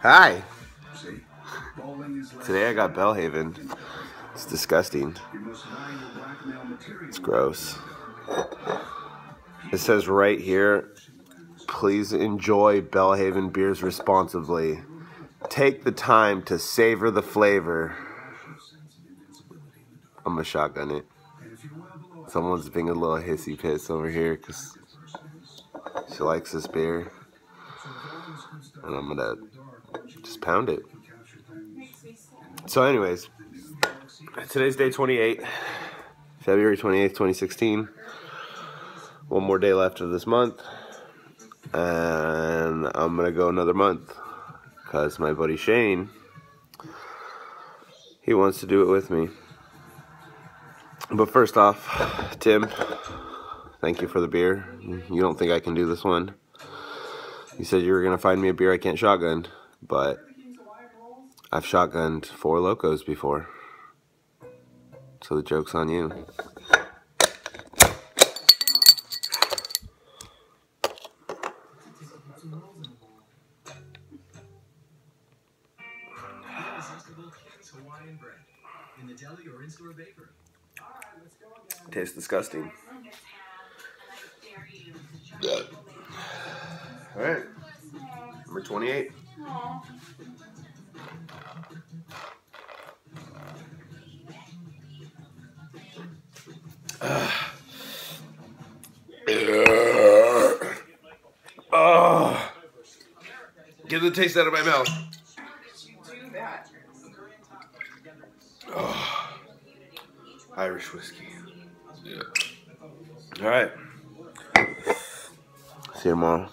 Hi. Today I got Belhaven. It's disgusting. It's gross. It says right here, please enjoy Belhaven beers responsibly. Take the time to savor the flavor. I'm gonna shotgun it. Someone's being a little hissy piss over here because she likes this beer. And I'm gonna just pound it. So anyways, today's day 28, February 28th, 2016. One more day left of this month. And I'm gonna go another month because my buddy Shane, he wants to do it with me. But first off, Tim, thank you for the beer. You don't think I can do this one? You said you were gonna find me a beer I can't shotgun, but I've shotgunned 4 Locos before, so the joke's on you. Tastes disgusting. Alright, number 28. Oh, get the taste out of my mouth. Oh, Irish whiskey. Yeah. All right. See you tomorrow.